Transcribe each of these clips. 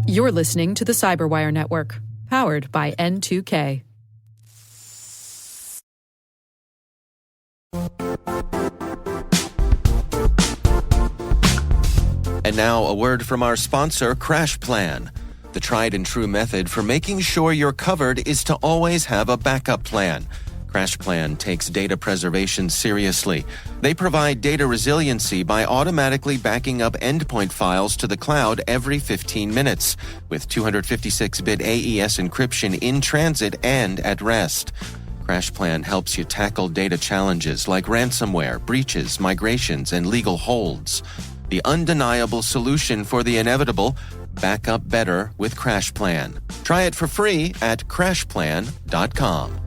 You're listening to the CyberWire Network, powered by N2K. And now a word from our sponsor, CrashPlan. The tried and true method for making sure you're covered is to always have a backup plan. CrashPlan takes data preservation seriously. They provide data resiliency by automatically backing up endpoint files to the cloud every 15 minutes with 256-bit AES encryption in transit and at rest. CrashPlan helps you tackle data challenges like ransomware, breaches, migrations, and legal holds. The undeniable solution for the inevitable: back up better with CrashPlan. Try it for free at crashplan.com.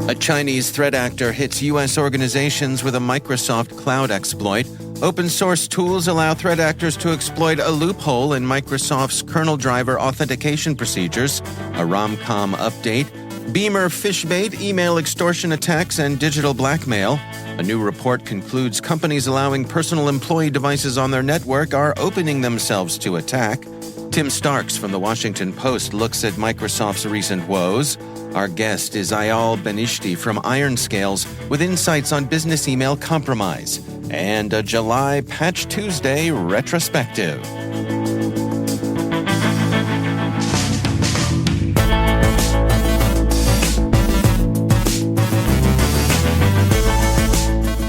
A Chinese threat actor hits U.S. organizations with a Microsoft Cloud exploit. Open source tools allow threat actors to exploit a loophole in Microsoft's kernel driver authentication procedures. A Rom-Com update. Beamer phishbait, email extortion attacks, and digital blackmail. A new report concludes companies allowing personal employee devices on their network are opening themselves to attack. Tim Starks from The Washington Post looks at Microsoft's recent woes. Our guest is Ayal Benishti from Iron Scales with insights on business email compromise. And a July Patch Tuesday retrospective.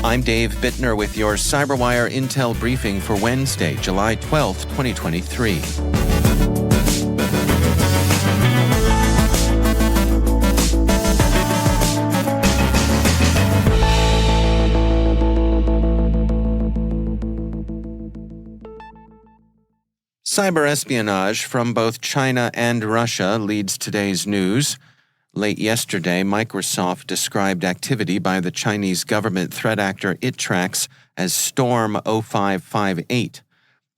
I'm Dave Bittner with your CyberWire Intel briefing for Wednesday, July 12th, 2023. Cyberespionage from both China and Russia leads today's news. Late yesterday, Microsoft described activity by the Chinese government threat actor it tracks as Storm 0558.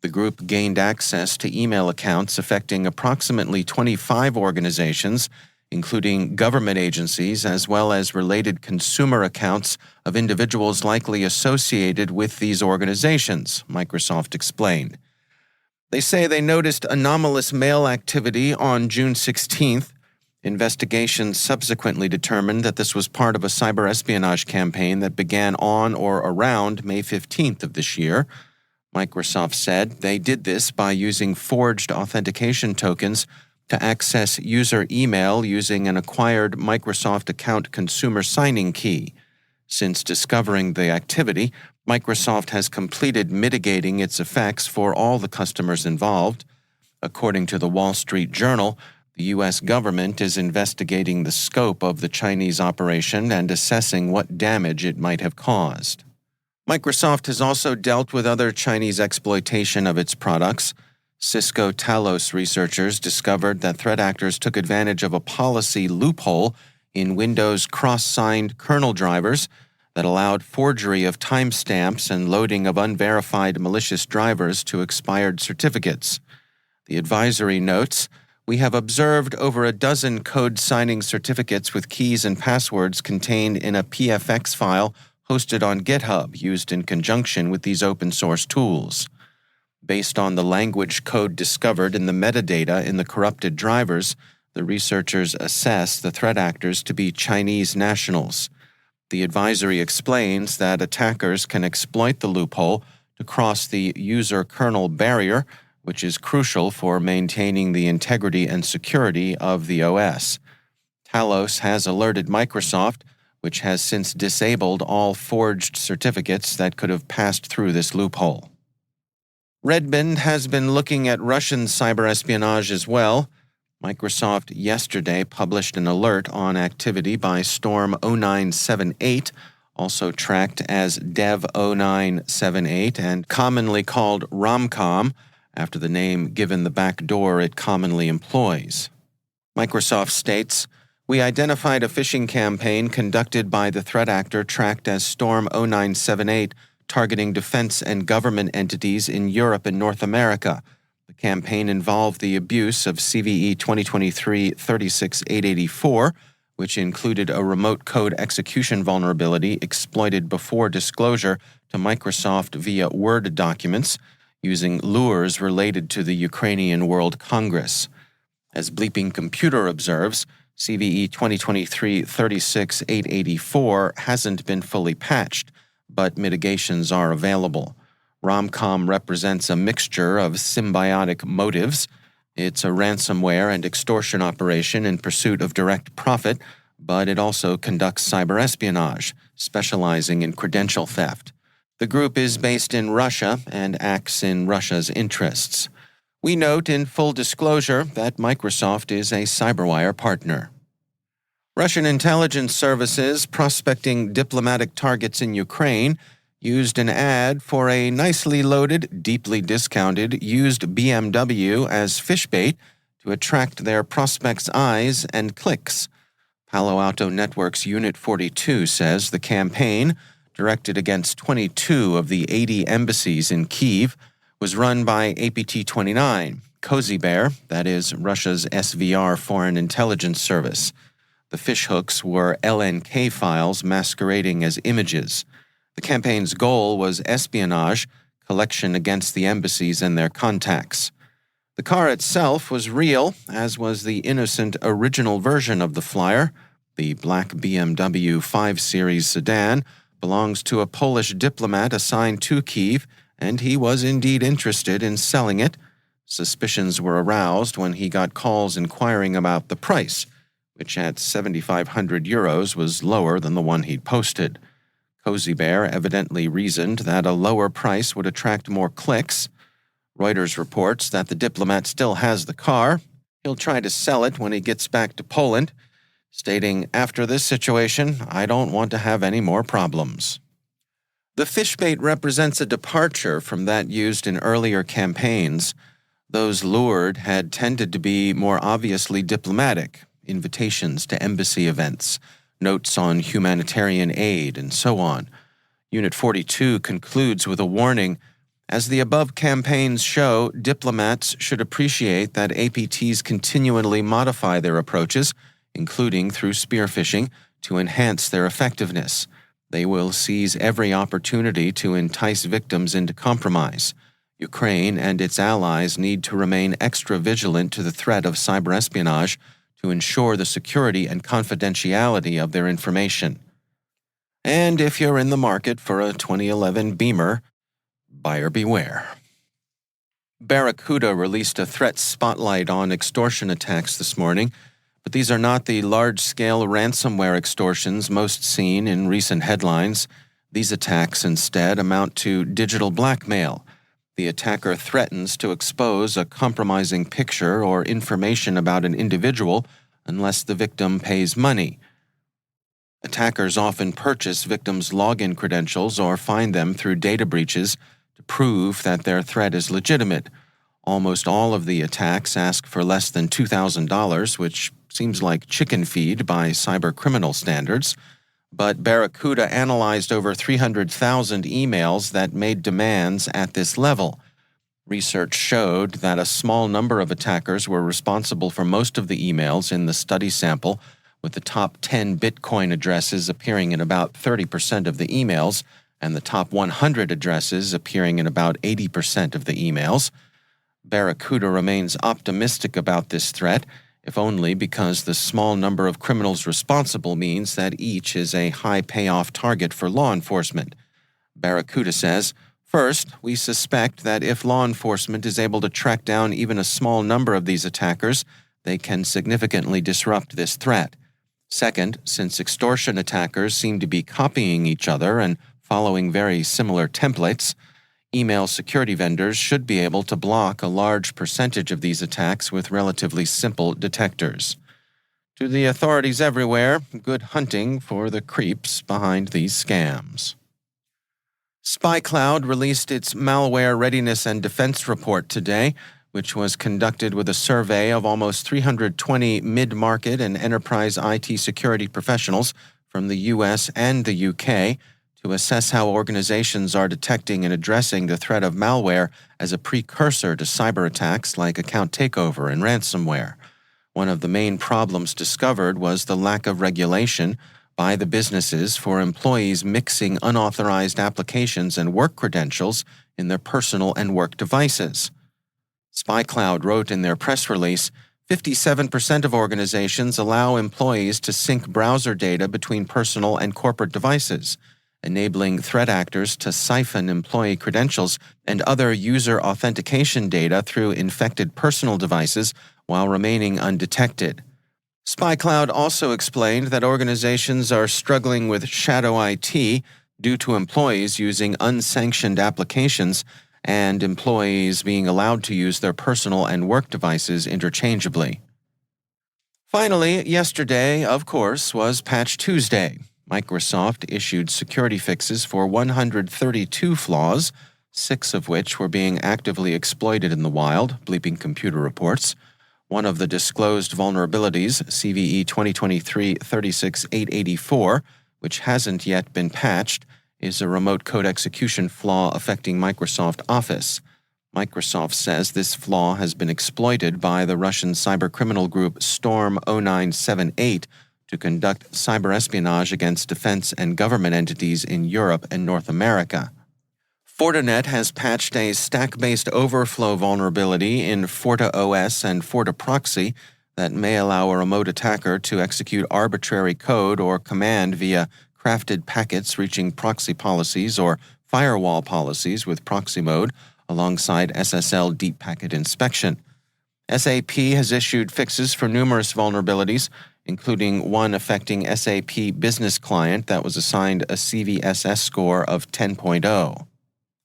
The group gained access to email accounts affecting approximately 25 organizations, including government agencies, as well as related consumer accounts of individuals likely associated with these organizations, Microsoft explained. They say they noticed anomalous mail activity on June 16th. Investigations subsequently determined that this was part of a cyberespionage campaign that began on or around May 15th of this year. Microsoft said they did this by using forged authentication tokens to access user email using an acquired Microsoft account consumer signing key. Since discovering the activity, Microsoft has completed mitigating its effects for all the customers involved. According to the Wall Street Journal, the U.S. government is investigating the scope of the Chinese operation and assessing what damage it might have caused. Microsoft has also dealt with other Chinese exploitation of its products. Cisco Talos researchers discovered that threat actors took advantage of a policy loophole in Windows cross-signed kernel drivers that allowed forgery of timestamps and loading of unverified malicious drivers to expired certificates. The advisory notes, "We have observed over a dozen code signing certificates with keys and passwords contained in a PFX file hosted on GitHub used in conjunction with these open-source tools. Based on the language code discovered in the metadata in the corrupted drivers, the researchers assess the threat actors to be Chinese nationals. The advisory explains that attackers can exploit the loophole to cross the user kernel barrier, which is crucial for maintaining the integrity and security of the OS. Talos has alerted Microsoft, which has since disabled all forged certificates that could have passed through this loophole. Redmond has been looking at Russian cyberespionage as well. Microsoft yesterday published an alert on activity by Storm 0978, also tracked as Dev 0978 and commonly called Rom-Com, after the name given the backdoor it commonly employs. Microsoft states, "We identified a phishing campaign conducted by the threat actor tracked as Storm 0978 targeting defense and government entities in Europe and North America. The campaign involved the abuse of CVE 2023-36884, which included a remote code execution vulnerability exploited before disclosure to Microsoft via Word documents, using lures related to the Ukrainian World Congress. As BleepingComputer observes, CVE 2023-36884 hasn't been fully patched, but mitigations are available. Romcom represents a mixture of symbiotic motives. It's a ransomware and extortion operation in pursuit of direct profit, but it also conducts cyberespionage, specializing in credential theft. The group is based in Russia and acts in Russia's interests. We note in full disclosure that Microsoft is a CyberWire partner. Russian intelligence services prospecting diplomatic targets in Ukraine used an ad for a nicely loaded, deeply discounted used BMW as fish bait to attract their prospects' eyes and clicks. Palo Alto Network's Unit 42 says the campaign, directed against 22 of the 80 embassies in Kyiv, was run by APT-29, Cozy Bear, that is Russia's SVR foreign intelligence service. The fishhooks were LNK files masquerading as images. The campaign's goal was espionage, collection against the embassies and their contacts. The car itself was real, as was the innocent original version of the flyer. The black BMW 5 Series sedan belongs to a Polish diplomat assigned to Kyiv, and he was indeed interested in selling it. Suspicions were aroused when he got calls inquiring about the price, which at 7,500 euros was lower than the one he'd posted. Cozy Bear evidently reasoned that a lower price would attract more clicks. Reuters reports that the diplomat still has the car. He'll try to sell it when he gets back to Poland, stating, "After this situation, I don't want to have any more problems." The fishbait represents a departure from that used in earlier campaigns. Those lured had tended to be more obviously diplomatic, invitations to embassy events, notes on humanitarian aid, and so on. Unit 42 concludes with a warning. As the above campaigns show, diplomats should appreciate that APTs continually modify their approaches, including through spear phishing, to enhance their effectiveness. They will seize every opportunity to entice victims into compromise. Ukraine and its allies need to remain extra vigilant to the threat of cyberespionage to ensure the security and confidentiality of their information. And if you're in the market for a 2011 Beamer, buyer beware. Barracuda released a threat spotlight on extortion attacks this morning, but these are not the large-scale ransomware extortions most seen in recent headlines. These attacks instead amount to digital blackmail. The attacker threatens to expose a compromising picture or information about an individual unless the victim pays money. Attackers often purchase victims' login credentials or find them through data breaches to prove that their threat is legitimate. Almost all of the attacks ask for less than $2,000, which seems like chicken feed by cybercriminal standards. But Barracuda analyzed over 300,000 emails that made demands at this level. Research showed that a small number of attackers were responsible for most of the emails in the study sample, with the top 10 Bitcoin addresses appearing in about 30% of the emails and the top 100 addresses appearing in about 80% of the emails. Barracuda remains optimistic about this threat, if only because the small number of criminals responsible means that each is a high payoff target for law enforcement. Barracuda says, "First, we suspect that if law enforcement is able to track down even a small number of these attackers, they can significantly disrupt this threat. Second, since extortion attackers seem to be copying each other and following very similar templates, email security vendors should be able to block a large percentage of these attacks with relatively simple detectors. To the authorities everywhere, good hunting for the creeps behind these scams." SpyCloud released its Malware Readiness and Defense report today, which was conducted with a survey of almost 320 mid-market and enterprise IT security professionals from the U.S. and the U.K. to assess how organizations are detecting and addressing the threat of malware as a precursor to cyber attacks like account takeover and ransomware. One of the main problems discovered was the lack of regulation by the businesses for employees mixing unauthorized applications and work credentials in their personal and work devices. SpyCloud wrote in their press release, 57% of organizations allow employees to sync browser data between personal and corporate devices, enabling threat actors to siphon employee credentials and other user authentication data through infected personal devices while remaining undetected. SpyCloud also explained that organizations are struggling with shadow IT due to employees using unsanctioned applications and employees being allowed to use their personal and work devices interchangeably. Finally, yesterday, of course, was Patch Tuesday. Microsoft issued security fixes for 132 flaws, 6 of which were being actively exploited in the wild, BleepingComputer reports. One of the disclosed vulnerabilities, CVE 2023-36884, which hasn't yet been patched, is a remote code execution flaw affecting Microsoft Office. Microsoft says this flaw has been exploited by the Russian cybercriminal group Storm 0978 to conduct cyberespionage against defense and government entities in Europe and North America. Fortinet has patched a stack-based overflow vulnerability in FortiOS and FortiProxy that may allow a remote attacker to execute arbitrary code or command via crafted packets reaching proxy policies or firewall policies with proxy mode alongside SSL deep packet inspection. SAP has issued fixes for numerous vulnerabilities, including one affecting SAP Business Client that was assigned a CVSS score of 10.0.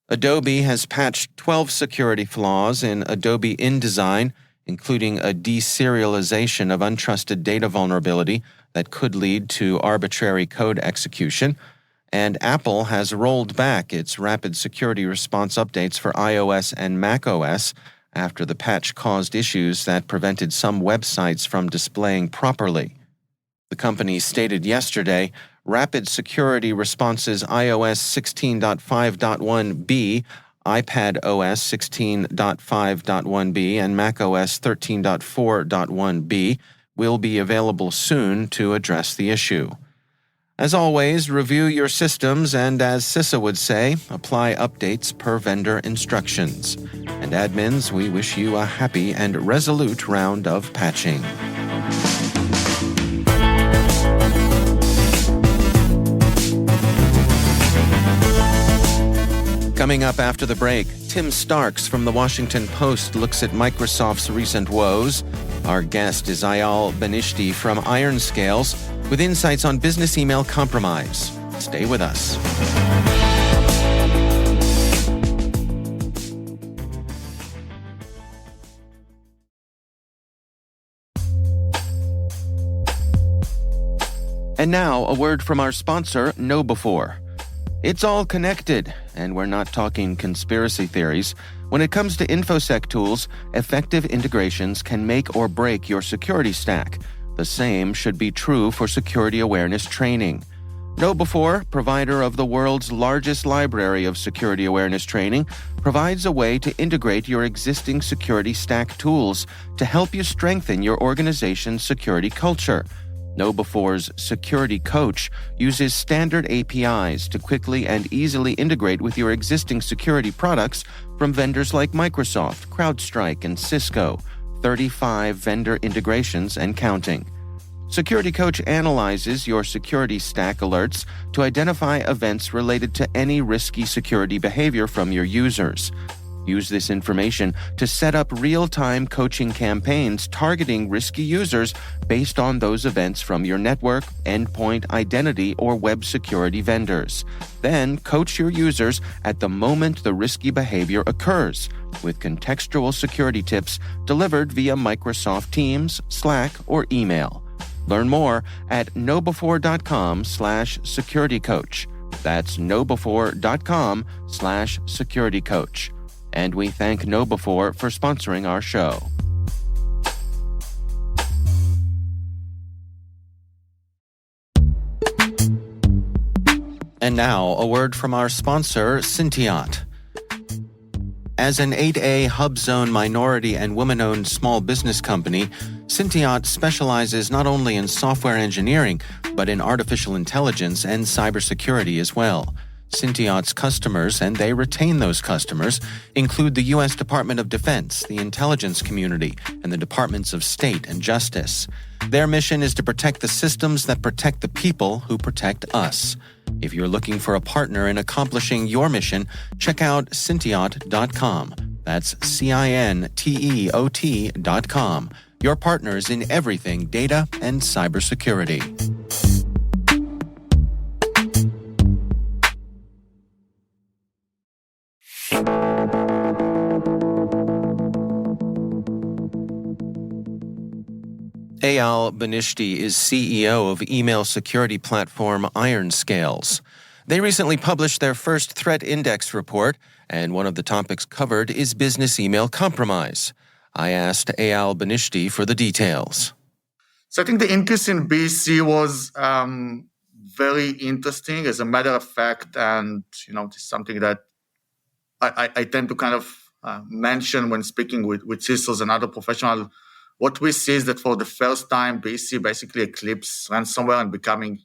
Adobe has patched 12 security flaws in Adobe InDesign, including a deserialization of untrusted data vulnerability that could lead to arbitrary code execution, and Apple has rolled back its rapid security response updates for iOS and macOS after the patch caused issues that prevented some websites from displaying properly. The company stated yesterday, rapid security responses iOS 16.5.1b, iPadOS 16.5.1b, and macOS 13.4.1b will be available soon to address the issue. As always, review your systems and, as CISA would say, apply updates per vendor instructions. And admins, we wish you a happy and resolute round of patching. Coming up after the break, Tim Starks from The Washington Post looks at Microsoft's recent woes. Our guest is Ayal Benishti from Iron Scales with insights on business email compromise. Stay with us. And now, a word from our sponsor, KnowBe4. It's all connected, and we're not talking conspiracy theories. When it comes to InfoSec tools, effective integrations can make or break your security stack. The same should be true for security awareness training. KnowBe4, provider of the world's largest library of security awareness training, provides a way to integrate your existing security stack tools to help you strengthen your organization's security culture. KnowBe4's Security Coach uses standard APIs to quickly and easily integrate with your existing security products from vendors like Microsoft, CrowdStrike, and Cisco, 35 vendor integrations and counting. Security Coach analyzes your security stack alerts to identify events related to any risky security behavior from your users. Use this information to set up real-time coaching campaigns targeting risky users based on those events from your network, endpoint, identity, or web security vendors. Then coach your users at the moment the risky behavior occurs, with contextual security tips delivered via Microsoft Teams, Slack, or email. Learn more at knowbefore.com/securitycoach. That's knowbefore.com/securitycoach. And we thank KnowBe4 for sponsoring our show. And now, a word from our sponsor, Syntiot. As an 8A Hub Zone minority and women-owned small business company, Syntiot specializes not only in software engineering, but in artificial intelligence and cybersecurity as well. Syntiot's customers, and they retain those customers, include the U.S. Department of Defense, the intelligence community, and the Departments of State and Justice. Their mission is to protect the systems that protect the people who protect us. If you're looking for a partner in accomplishing your mission, check out Syntiot.com. That's Cinteot.com. Your partners in everything data and cybersecurity. Eyal Benishti is CEO of email security platform IronScales. They recently published their first threat index report, and one of the topics covered is business email compromise. I asked Eyal Benishti for the details. So I think the increase in BC was very interesting. As a matter of fact, and this is something that I tend to kind of mention when speaking with CISOs and other professionals. What we see is that for the first time, BC basically eclipsed ransomware and becoming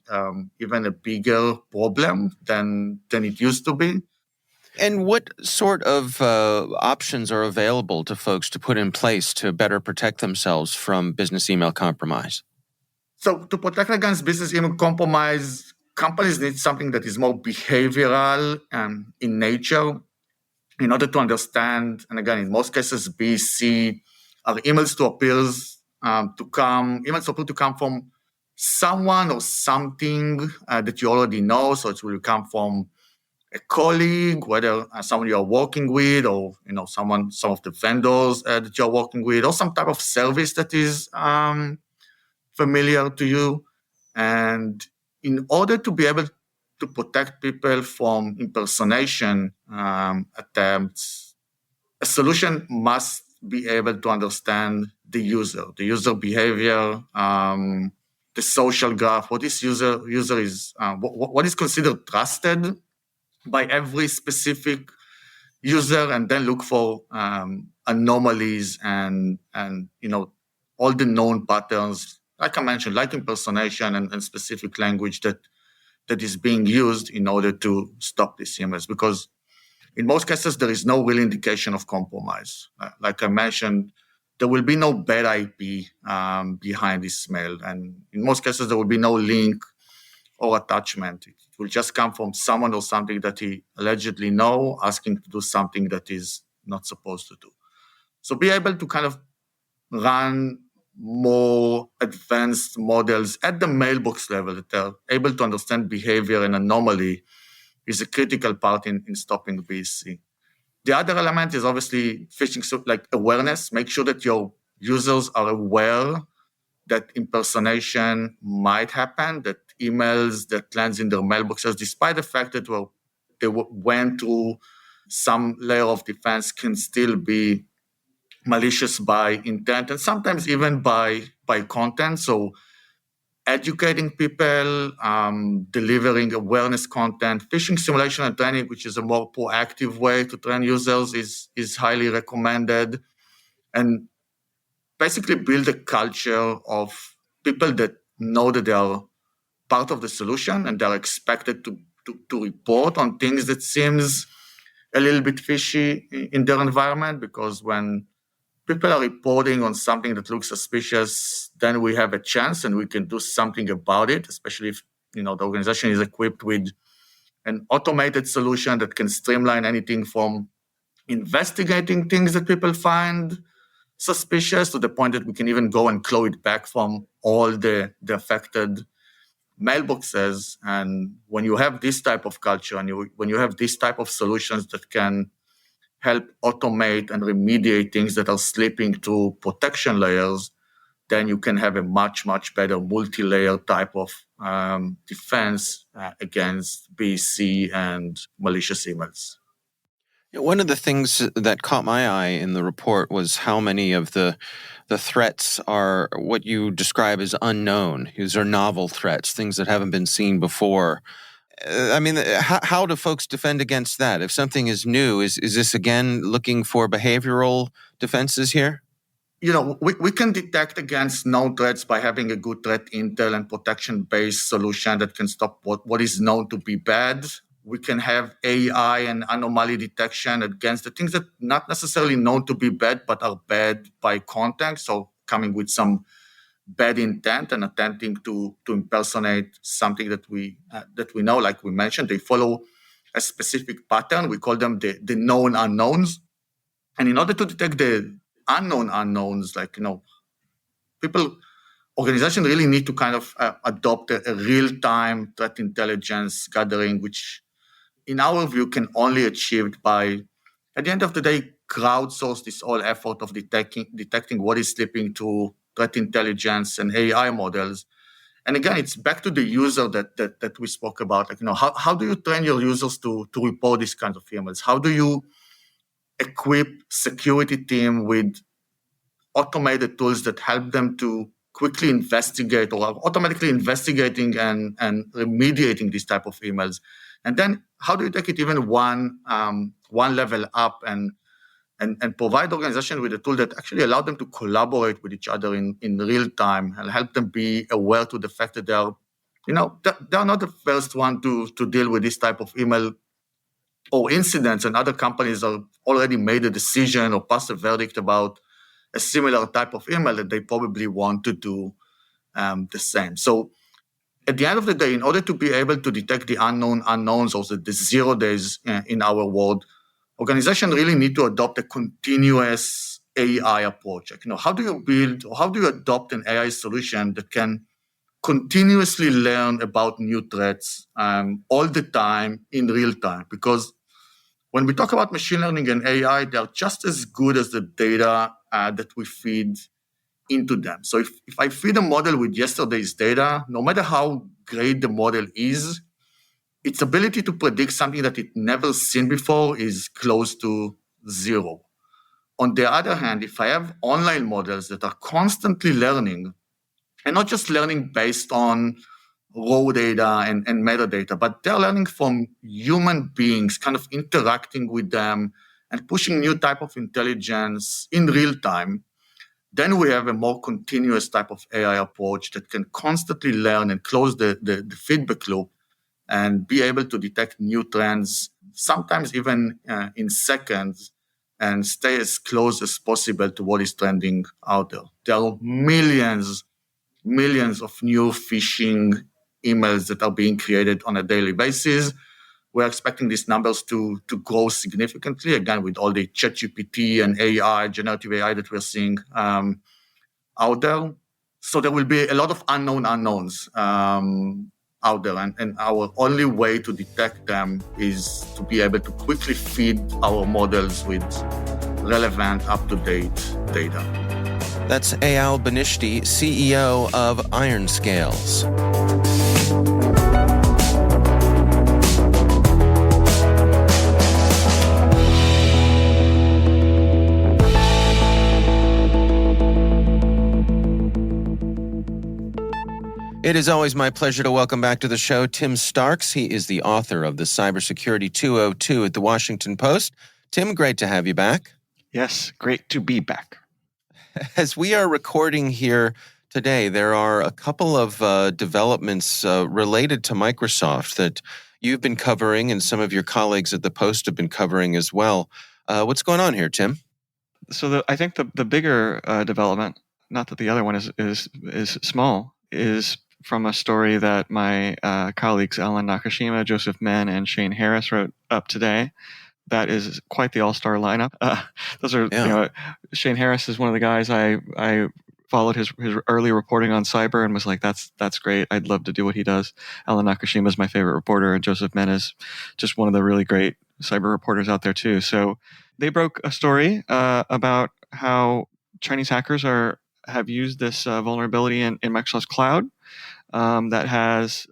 even a bigger problem than it used to be. And what sort of options are available to folks to put in place to better protect themselves from business email compromise? So to protect against business email compromise, companies need something that is more behavioral in nature in order to understand, and again, in most cases, BC are emails to appears to come from someone or something that you already know. So it will come from a colleague, whether someone you are working with, or some of the vendors that you're working with, or some type of service that is familiar to you. And in order to be able to protect people from impersonation attempts, a solution must be able to understand the user behavior, the social graph, what this user is, what is considered trusted by every specific user, and then look for anomalies and all the known patterns, like I mentioned, like impersonation and specific language that is being used in order to stop these emails. Because in most cases, there is no real indication of compromise. Like I mentioned, there will be no bad IP behind this mail. And in most cases, there will be no link or attachment. It will just come from someone or something that he allegedly knows, asking to do something that is not supposed to do. So be able to kind of run more advanced models at the mailbox level that are able to understand behavior and anomaly is a critical part in stopping BC. The other element is obviously phishing, so like awareness. Make sure that your users are aware that impersonation might happen, that emails that lands in their mailboxes, despite the fact that they went through some layer of defense, can still be malicious by intent and sometimes even by content. So educating people, delivering awareness content, phishing simulation and training, which is a more proactive way to train users, is highly recommended. And basically build a culture of people that know that they are part of the solution and they're expected to report on things that seems a little bit fishy in their environment, because when people are reporting on something that looks suspicious, then we have a chance and we can do something about it, especially if the organization is equipped with an automated solution that can streamline anything from investigating things that people find suspicious to the point that we can even go and claw it back from all the affected mailboxes. And when you have this type of culture and when you have this type of solutions that can help automate and remediate things that are slipping through protection layers, then you can have a much, much better multi-layer type of defense against BC and malicious emails. One of the things that caught my eye in the report was how many of the threats are what you describe as unknown. These are novel threats, things that haven't been seen before. How do folks defend against that? If something is new, is this again looking for behavioral defenses here? We can detect against known threats by having a good threat intel and protection-based solution that can stop what is known to be bad. We can have AI and anomaly detection against the things that not necessarily known to be bad, but are bad by context, so coming with some bad intent and attempting to impersonate something that we know, like we mentioned. They follow a specific pattern. We call them the known unknowns. And in order to detect the unknown unknowns, organizations really need to kind of adopt a real-time threat intelligence gathering, which in our view can only achieved by, at the end of the day, crowdsource this whole effort of detecting what is slipping to threat intelligence and AI models. And again, it's back to the user that we spoke about. How do you train your users to report these kinds of emails? How do you equip security team with automated tools that help them to quickly investigate or are automatically investigating and remediating these type of emails? And then how do you take it even one level up and provide organizations with a tool that actually allow them to collaborate with each other in real time and help them be aware to the fact that they are not the first one to deal with this type of email or incidents, and other companies have already made a decision or passed a verdict about a similar type of email that they probably want to do the same. So at the end of the day, in order to be able to detect the unknown unknowns or the 0 days in our world, organizations really need to adopt a continuous AI approach. How do you build or how do you adopt an AI solution that can continuously learn about new threats all the time in real time? Because when we talk about machine learning and AI, they are just as good as the data that we feed into them. So if I feed a model with yesterday's data, no matter how great the model is, its ability to predict something that it never seen before is close to zero. On the other hand, if I have online models that are constantly learning, and not just learning based on raw data and metadata, but they're learning from human beings, kind of interacting with them and pushing new type of intelligence in real time, then we have a more continuous type of AI approach that can constantly learn and close the feedback loop and be able to detect new trends, sometimes even in seconds, and stay as close as possible to what is trending out there. There are millions of new phishing emails that are being created on a daily basis. We're expecting these numbers to grow significantly, again, with all the ChatGPT and AI, generative AI that we're seeing out there. So there will be a lot of unknown unknowns out there. And our only way to detect them is to be able to quickly feed our models with relevant, up-to-date data. That's Eyal Benishti, CEO of IronScales. It is always my pleasure to welcome back to the show Tim Starks. He is the author of the Cybersecurity 202 at the Washington Post. Tim, great to have you back. Yes, great to be back. As we are recording here today, there are a couple of developments related to Microsoft that you've been covering and some of your colleagues at the Post have been covering as well. What's going on here, Tim? So I think the bigger development, not that the other one is small, is from a story that my colleagues Alan Nakashima, Joseph Menn, and Shane Harris wrote up today. That is quite the all-star lineup. Those are, Shane Harris is one of the guys I followed his early reporting on cyber and was like, that's great. I'd love to do what he does. Alan Nakashima is my favorite reporter, and Joseph Menn is just one of the really great cyber reporters out there too. So they broke a story about how Chinese hackers have used this vulnerability in Microsoft's cloud that has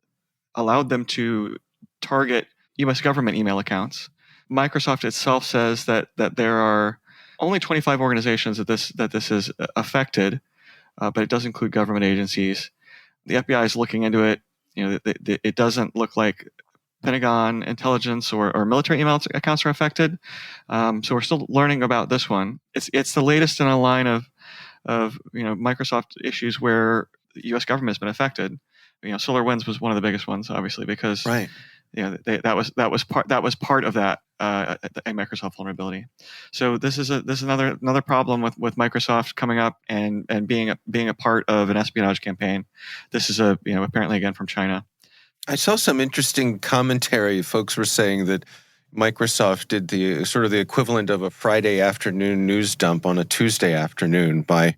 allowed them to target U.S. government email accounts. Microsoft itself says that there are only 25 organizations that this has affected, but it does include government agencies. The FBI is looking into it. It doesn't look like Pentagon intelligence or military email accounts are affected. So we're still learning about this one. It's the latest in a line of Microsoft issues where the U.S. government has been affected. SolarWinds was one of the biggest ones, obviously, because Right. that was part of that a Microsoft vulnerability. So this is another problem with Microsoft coming up and being a part of an espionage campaign. This is apparently again from China. I saw some interesting commentary. Folks were saying that Microsoft did the sort of the equivalent of a Friday afternoon news dump on a Tuesday afternoon by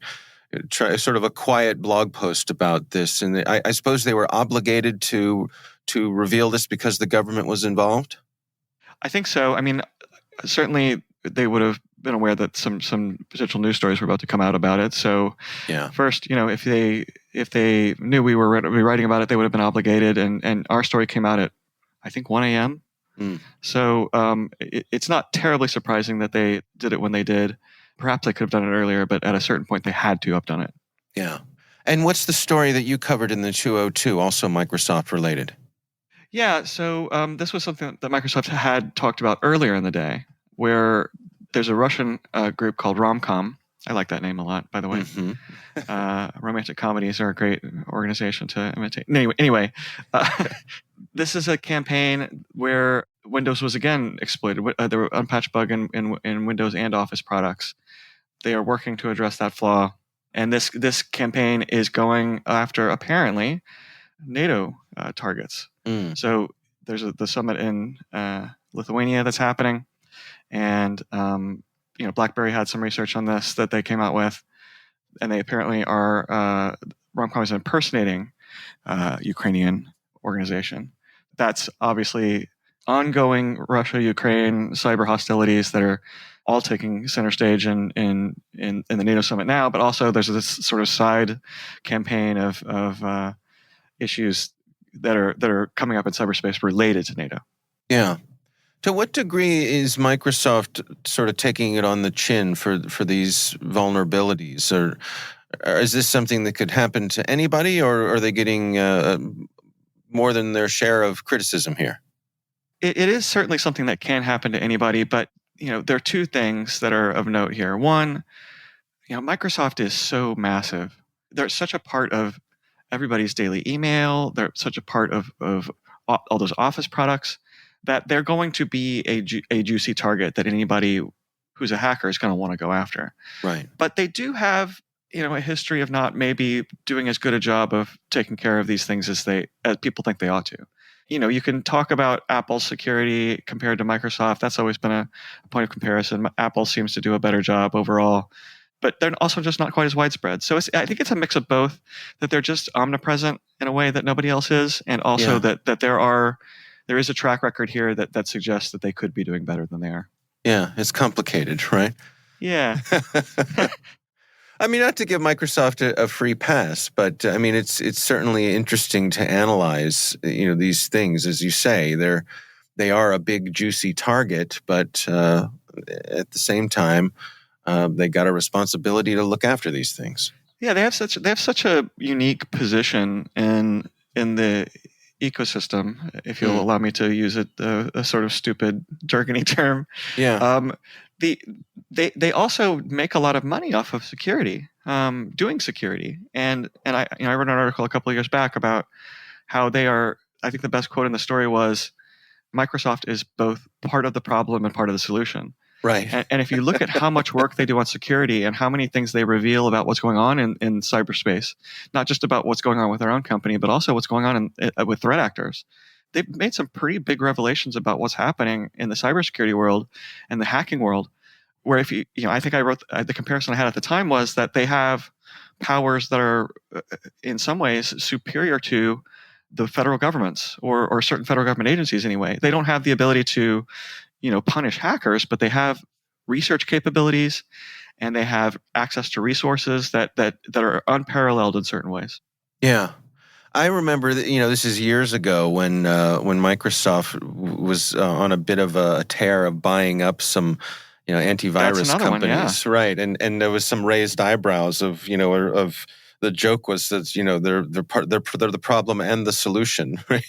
sort of a quiet blog post about this. And I suppose they were obligated to reveal this because the government was involved? I think so. I mean, certainly they would have been aware that some potential news stories were about to come out about it. So Yeah. first, if they knew we were writing about it, they would have been obligated. And our story came out at, I think, 1 a.m. So it's not terribly surprising that they did it when they did. Perhaps they could have done it earlier, but at a certain point they had to have done it. Yeah. And what's the story that you covered in the 202, also Microsoft related? Yeah, so this was something that Microsoft had talked about earlier in the day, where there's a Russian group called Romcom. I like that name a lot, by the way. Mm-hmm. Romantic comedies are a great organization to imitate. Anyway, this is a campaign where Windows was again exploited. There were unpatched bug in Windows and Office products. They are working to address that flaw, and this campaign is going after apparently NATO targets. So there's the summit in Lithuania that's happening, and BlackBerry had some research on this that they came out with, and they apparently are Romcom is impersonating Ukrainian organization. That's obviously ongoing Russia-Ukraine cyber hostilities that are all taking center stage in the NATO summit now, but also there's this sort of side campaign of issues that are coming up in cyberspace related to NATO. Yeah. To what degree is Microsoft sort of taking it on the chin for these vulnerabilities, or is this something that could happen to anybody, or are they getting more than their share of criticism here? It is certainly something that can happen to anybody, but there are two things that are of note here. One, Microsoft is so massive; they're such a part of everybody's daily email. They're such a part of all those Office products that they're going to be a juicy target that anybody who's a hacker is going to want to go after. Right. But they do have a history of not maybe doing as good a job of taking care of these things as people think they ought to. You can talk about Apple's security compared to Microsoft. That's always been a point of comparison. Apple seems to do a better job overall, but they're also just not quite as widespread. So I think it's a mix of both, that they're just omnipresent in a way that nobody else is, and also that there is a track record here that suggests that they could be doing better than they are. Yeah, it's complicated, right? Yeah. I mean, not to give Microsoft a free pass, but I mean, it's certainly interesting to analyze, these things. As you say, they are a big, juicy target, but at the same time, they got a responsibility to look after these things. Yeah, they have such a unique position in the ecosystem, if you'll allow me to use a sort of stupid jargony term. Yeah. They also make a lot of money off of security, doing security, and I wrote an article a couple of years back about how they are. I think the best quote in the story was, Microsoft is both part of the problem and part of the solution. Right. And if you look at how much work they do on security and how many things they reveal about what's going on in cyberspace, not just about what's going on with their own company, but also what's going on with threat actors, they've made some pretty big revelations about what's happening in the cybersecurity world and the hacking world, where if I think I wrote the comparison I had at the time was that they have powers that are in some ways superior to the federal governments or certain federal government agencies anyway. They don't have the ability to punish hackers, but they have research capabilities and they have access to resources that are unparalleled in certain ways. Yeah. I remember that, this is years ago when Microsoft was on a bit of a tear of buying up some, antivirus companies. One, yeah. Right. And there was some raised eyebrows of the joke was that they're the problem and the solution. Right?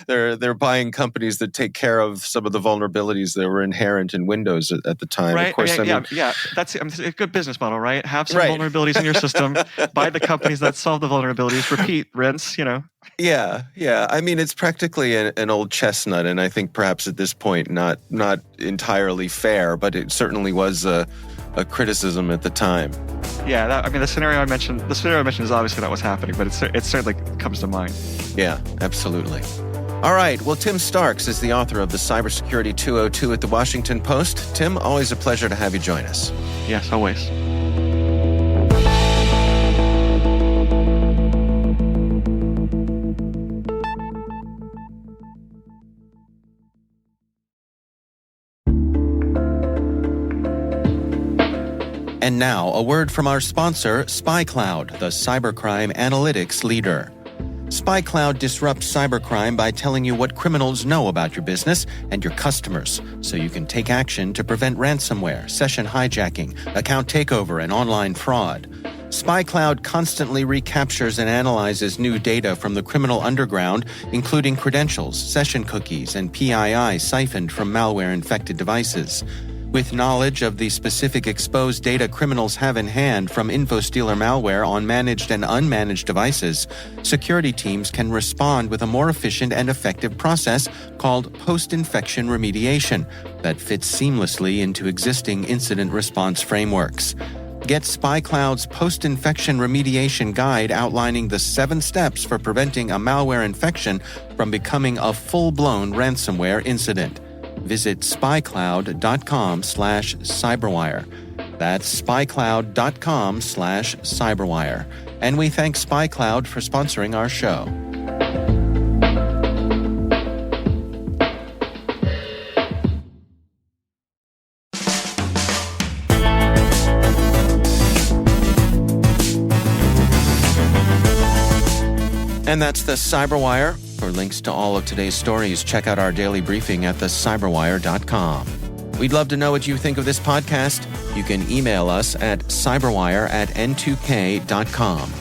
They're buying companies that take care of some of the vulnerabilities that were inherent in Windows at the time. Right? Of course, That's a good business model, right? Have some vulnerabilities in your system, buy the companies that solve the vulnerabilities, repeat, rinse. Yeah. I mean, it's practically an old chestnut, and I think perhaps at this point not entirely fair, but it certainly was a criticism at the time. Yeah, the scenario I mentioned is obviously not what's happening, but it certainly comes to mind. Yeah, absolutely. All right. Well, Tim Starks is the author of the Cybersecurity 202 at the Washington Post. Tim, always a pleasure to have you join us. Yes, always. And now, a word from our sponsor, SpyCloud, the cybercrime analytics leader. SpyCloud disrupts cybercrime by telling you what criminals know about your business and your customers, so you can take action to prevent ransomware, session hijacking, account takeover, and online fraud. SpyCloud constantly recaptures and analyzes new data from the criminal underground, including credentials, session cookies, and PII siphoned from malware-infected devices. With knowledge of the specific exposed data criminals have in hand from InfoStealer malware on managed and unmanaged devices, security teams can respond with a more efficient and effective process called post-infection remediation that fits seamlessly into existing incident response frameworks. Get SpyCloud's post-infection remediation guide outlining the 7 steps for preventing a malware infection from becoming a full-blown ransomware incident. Visit spycloud.com/cyberwire. That's spycloud.com/cyberwire. And we thank SpyCloud for sponsoring our show. And that's the CyberWire. For links to all of today's stories, check out our daily briefing at thecyberwire.com. We'd love to know what you think of this podcast. You can email us at cyberwire@n2k.com.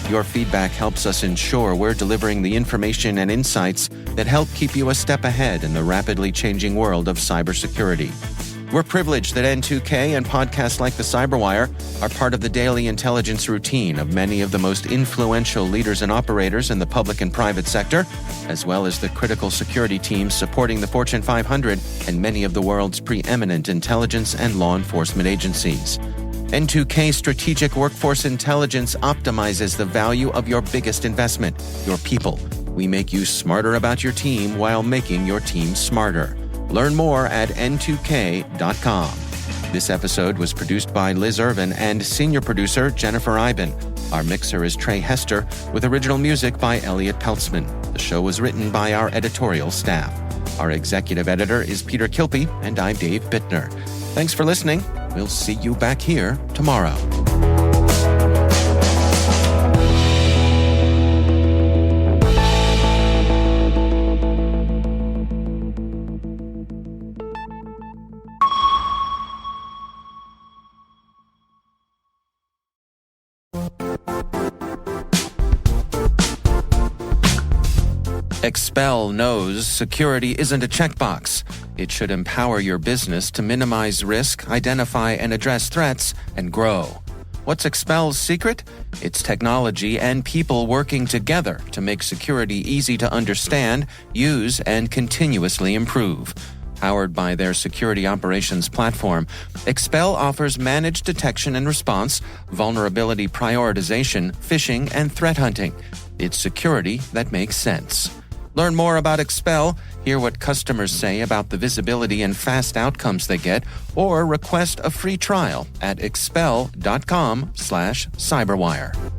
Your feedback helps us ensure we're delivering the information and insights that help keep you a step ahead in the rapidly changing world of cybersecurity. We're privileged that N2K and podcasts like the CyberWire are part of the daily intelligence routine of many of the most influential leaders and operators in the public and private sector, as well as the critical security teams supporting the Fortune 500 and many of the world's preeminent intelligence and law enforcement agencies. N2K Strategic Workforce Intelligence optimizes the value of your biggest investment, your people. We make you smarter about your team while making your team smarter. Learn more at n2k.com. This episode was produced by Liz Irvin and senior producer Jennifer Iben. Our mixer is Trey Hester, with original music by Elliot Peltzman. The show was written by our editorial staff. Our executive editor is Peter Kilpie, and I'm Dave Bittner. Thanks for listening. We'll see you back here tomorrow. Expel knows security isn't a checkbox. It should empower your business to minimize risk, identify and address threats, and grow. What's Expel's secret? It's technology and people working together to make security easy to understand, use, and continuously improve. Powered by their security operations platform, Expel offers managed detection and response, vulnerability prioritization, phishing, and threat hunting. It's security that makes sense. Learn more about Expel, hear what customers say about the visibility and fast outcomes they get, or request a free trial at expel.com/cyberwire.